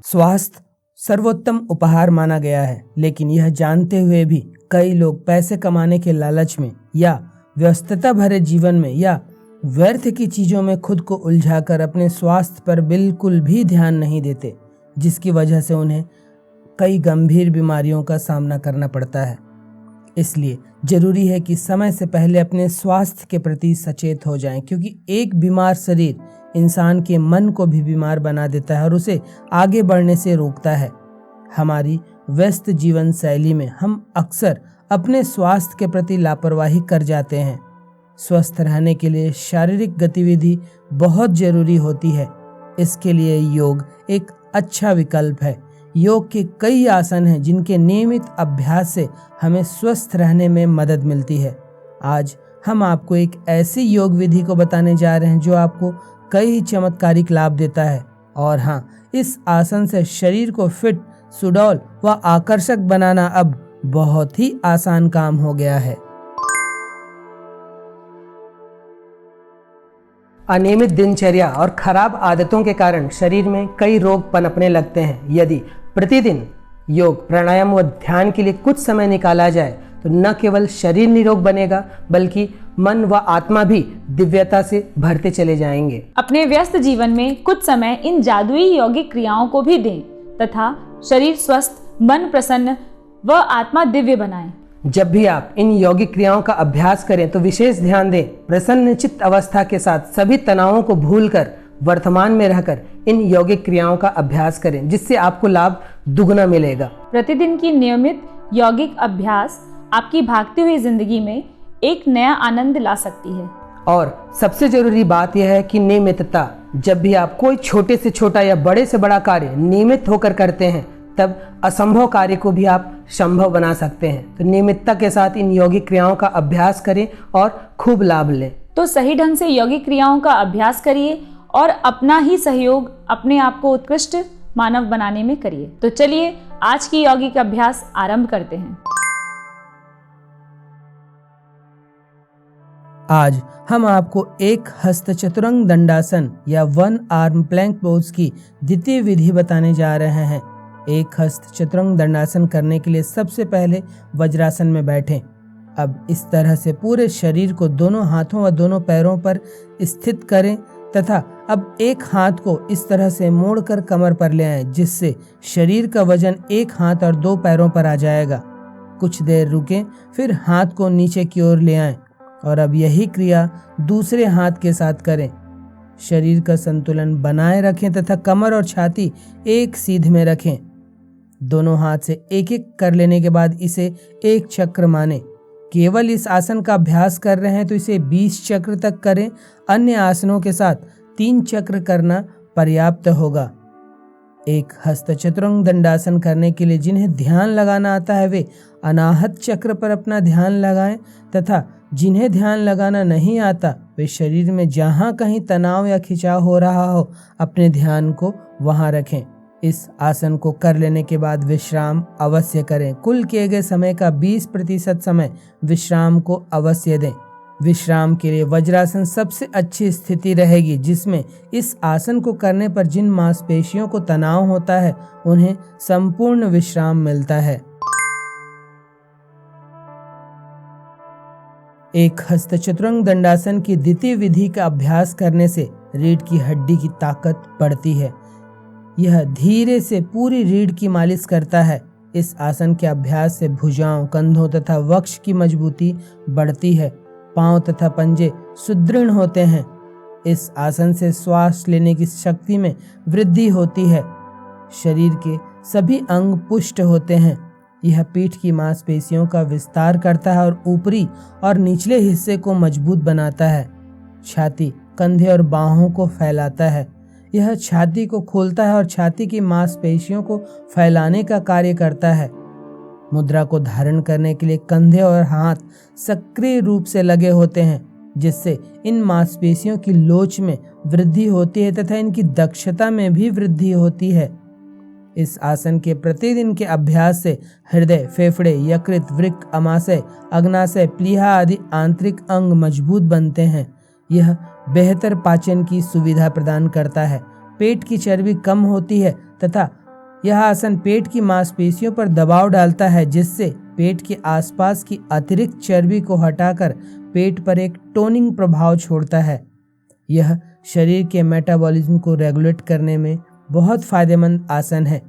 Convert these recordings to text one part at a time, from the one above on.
स्वास्थ्य सर्वोत्तम उपहार माना गया है, लेकिन यह जानते हुए भी कई लोग पैसे कमाने के लालच में या व्यस्तता भरे जीवन में या व्यर्थ की चीजों में खुद को उलझाकर अपने स्वास्थ्य पर बिल्कुल भी ध्यान नहीं देते, जिसकी वजह से उन्हें कई गंभीर बीमारियों का सामना करना पड़ता है। इसलिए जरूरी है कि समय से पहले अपने स्वास्थ्य के प्रति सचेत हो जाएं, क्योंकि एक बीमार शरीर इंसान के मन को भी बीमार बना देता है और उसे आगे बढ़ने से रोकता है। हमारी व्यस्त जीवन शैली में हम अक्सर अपने स्वास्थ्य के प्रति लापरवाही कर जाते हैं। स्वस्थ रहने के लिए शारीरिक गतिविधि बहुत जरूरी होती है। इसके लिए योग एक अच्छा विकल्प है। योग के कई आसन हैं जिनके नियमित अभ्यास से हमें स्वस्थ रहने में मदद मिलती है। आज हम आपको एक ऐसी योग विधि को बताने जा रहे हैं जो आपको कई चमत्कारिक लाभ देता है। और हाँ, इस आसन से शरीर को फिट, सुडौल व आकर्षक बनाना अब बहुत ही आसान काम हो गया है। अनियमित दिनचर्या और खराब आदतों के कारण शरीर में कई रोग पनपने लगते हैं। यदि प्रतिदिन योग, प्राणायाम व ध्यान के लिए कुछ समय निकाला जाए तो न केवल शरीर निरोग बनेगा, बल्कि मन व आत्मा भी दिव्यता से भरते चले जाएंगे। अपने व्यस्त जीवन में कुछ समय इन जादुई यौगिक क्रियाओं को भी दें तथा शरीर स्वस्थ, मन प्रसन्न व आत्मा दिव्य बनाएं। जब भी आप इन यौगिक क्रियाओं का अभ्यास करें तो विशेष ध्यान दें। प्रसन्न चित्त अवस्था के साथ सभी तनावों को भूलकर वर्तमान में रहकर इन यौगिक क्रियाओं का अभ्यास करें, जिससे आपको लाभ दुगना मिलेगा। प्रतिदिन की नियमित यौगिक अभ्यास आपकी भागती हुई जिंदगी में एक नया आनंद ला सकती है। और सबसे जरूरी बात यह है कि नियमितता। जब भी आप कोई छोटे से छोटा या बड़े से बड़ा कार्य नियमित होकर करते हैं, तब असंभव कार्य को भी आप संभव बना सकते हैं। तो नियमितता के साथ इन यौगिक क्रियाओं का अभ्यास करें और खूब लाभ लें। तो सही ढंग से यौगिक क्रियाओं का अभ्यास करिए और अपना ही सहयोग अपने आप को उत्कृष्ट मानव बनाने में करिए। तो चलिए आज की यौगिक अभ्यास आरंभ करते हैं। आज हम आपको एक हस्त चतुरंग दंडासन या वन आर्म प्लैंक पोज की द्वितीय विधि बताने जा रहे हैं। एक हस्त चतुरंग दंडासन करने के लिए सबसे पहले वज्रासन में बैठें। अब इस तरह से पूरे शरीर को दोनों हाथों व दोनों पैरों पर स्थित करें तथा अब एक हाथ को इस तरह से मोड़कर कमर पर ले आएं, जिससे शरीर का वजन एक हाथ और दो पैरों पर आ जाएगा। कुछ देर रुकें, फिर हाथ को नीचे की ओर ले आएं और अब यही क्रिया दूसरे हाथ के साथ करें। शरीर का संतुलन बनाए रखें तथा कमर और छाती एक सीध में रखें। दोनों हाथ से एक एक कर लेने के बाद इसे एक चक्र माने। केवल इस आसन का अभ्यास कर रहे हैं तो इसे 20 चक्र तक करें। अन्य आसनों के साथ 3 चक्र करना पर्याप्त होगा। एक हस्त चतुरंग दंडासन करने के लिए जिन्हें ध्यान लगाना आता है वे अनाहत चक्र पर अपना ध्यान लगाएं तथा जिन्हें ध्यान लगाना नहीं आता वे शरीर में जहाँ कहीं तनाव या खिंचाव हो रहा हो अपने ध्यान को वहाँ रखें। इस आसन को कर लेने के बाद विश्राम अवश्य करें। कुल किए गए समय का 20% समय विश्राम को अवश्य दें। विश्राम के लिए वज्रासन सबसे अच्छी स्थिति रहेगी, जिसमें इस आसन को करने पर जिन मांसपेशियों को तनाव होता है उन्हें संपूर्ण विश्राम मिलता है। एक हस्त चतुरंग दंडासन की द्वितीय विधि का अभ्यास करने से रीढ़ की हड्डी की ताकत बढ़ती है। यह धीरे से पूरी रीढ़ की मालिश करता है। इस आसन के अभ्यास से भुजाओं, कंधों तथा वक्ष की मजबूती बढ़ती है। पांव तथा पंजे सुदृढ़ होते हैं। इस आसन से श्वास लेने की शक्ति में वृद्धि होती है। शरीर के सभी अंग पुष्ट होते हैं। यह पीठ की मांसपेशियों का विस्तार करता है और ऊपरी और निचले हिस्से को मजबूत बनाता है। छाती, कंधे और बाहों को फैलाता है। यह छाती को खोलता है और छाती की मांसपेशियों को फैलाने का कार्य करता है। मुद्रा को धारण करने के लिए कंधे और हाथ सक्रिय रूप से लगे होते हैं, जिससे इन मांसपेशियों की लोच में वृद्धि होती है तथा इनकी दक्षता में भी वृद्धि होती है। इस आसन के प्रतिदिन के अभ्यास से हृदय, फेफड़े, यकृत, वृक्क, अमाशय, अग्नाशय, प्लीहा आदि आंतरिक अंग मजबूत बनते हैं। यह बेहतर पाचन की सुविधा प्रदान करता है। पेट की चर्बी कम होती है तथा यह आसन पेट की मांसपेशियों पर दबाव डालता है, जिससे पेट के आसपास की अतिरिक्त चर्बी को हटाकर पेट पर एक टोनिंग प्रभाव छोड़ता है। यह शरीर के मेटाबॉलिज्म को रेगुलेट करने में बहुत फायदेमंद आसन है।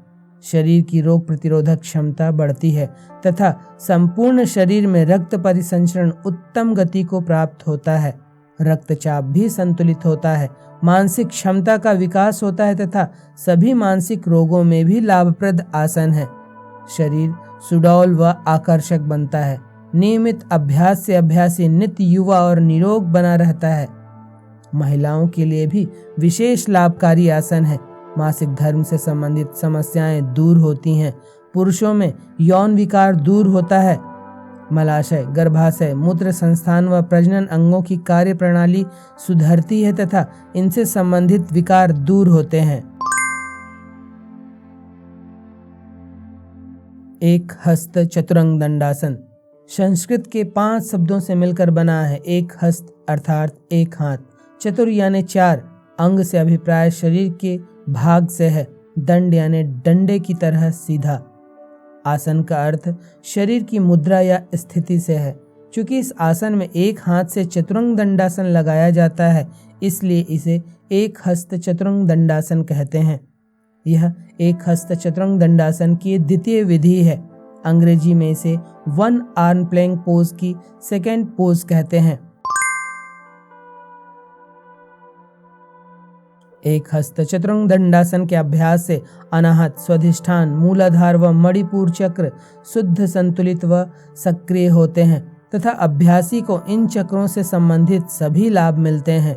शरीर की रोग प्रतिरोधक क्षमता बढ़ती है तथा संपूर्ण शरीर में रक्त परिसंचरण उत्तम गति को प्राप्त होता है। रक्तचाप भी संतुलित होता है, मानसिक क्षमता का विकास होता है तथा सभी मानसिक रोगों में भी लाभप्रद आसन है। शरीर सुडौल व आकर्षक बनता है। नियमित अभ्यास से अभ्यासी नित्य युवा और निरोग बना रहता है। महिलाओं के लिए भी विशेष लाभकारी आसन है। मासिक धर्म से संबंधित समस्याएं दूर होती हैं। पुरुषों में यौन विकार दूर होता है। मलाशय, गर्भाशय, मूत्र संस्थान व प्रजनन अंगों की कार्य प्रणाली सुधरती है तथा इनसे संबंधित विकार दूर होते हैं। एक हस्त चतुरंग दंडासन संस्कृत के 5 शब्दों से मिलकर बना है। एक हस्त अर्थात एक हाथ, चतुर यानी 4, अंग से अभिप्राय शरीर के भाग से है, दंड यानी डंडे की तरह सीधा। आसन का अर्थ शरीर की मुद्रा या स्थिति से है। चूंकि इस आसन में एक हाथ से चतुरंग दंडासन लगाया जाता है, इसलिए इसे एक हस्त चतुरंग दंडासन कहते हैं। यह एक हस्त चतुरंग दंडासन की द्वितीय विधि है। अंग्रेजी में इसे 1 आर्म प्लैंक पोज की सेकेंड पोज कहते हैं। एक हस्त चतुरंग दंडासन के अभ्यास से अनाहत, स्वाधिष्ठान, मूलाधार व मणिपुर चक्र शुद्ध, संतुलित व सक्रिय होते हैं तथा अभ्यासी को इन चक्रों से संबंधित सभी लाभ मिलते हैं।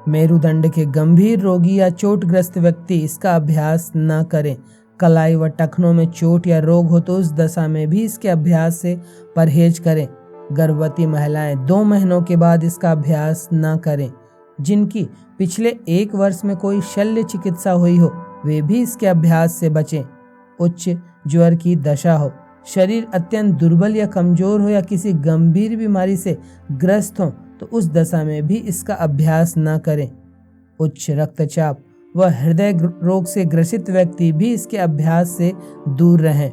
मेरुदंड के गंभीर रोगी या चोटग्रस्त व्यक्ति इसका अभ्यास न करें। कलाई व टखनों में चोट या रोग हो तो उस दशा में भी इसके अभ्यास से परहेज करें। गर्भवती महिलाएं 2 महीनों के बाद इसका अभ्यास न करें। जिनकी पिछले 1 वर्ष में कोई शल्य चिकित्सा हुई हो वे भी इसके अभ्यास से बचें। उच्च ज्वर की दशा हो, शरीर अत्यंत दुर्बल या कमजोर हो या किसी गंभीर बीमारी से ग्रस्त हो तो उस दशा में भी इसका अभ्यास न करें। उच्च रक्तचाप व हृदय रोग से ग्रसित व्यक्ति भी इसके अभ्यास से दूर रहें।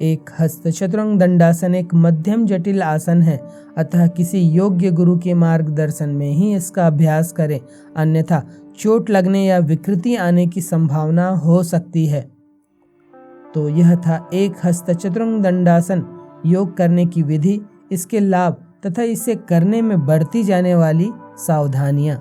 एक हस्त चतुरंग दंडासन एक मध्यम जटिल आसन है, अतः किसी योग्य गुरु के मार्गदर्शन में ही इसका अभ्यास करें, अन्यथा चोट लगने या विकृति आने की संभावना हो सकती है। तो यह था एक हस्त चतुरंग दंडासन योग करने की विधि, इसके लाभ तथा इसे करने में बरती जाने वाली सावधानियां।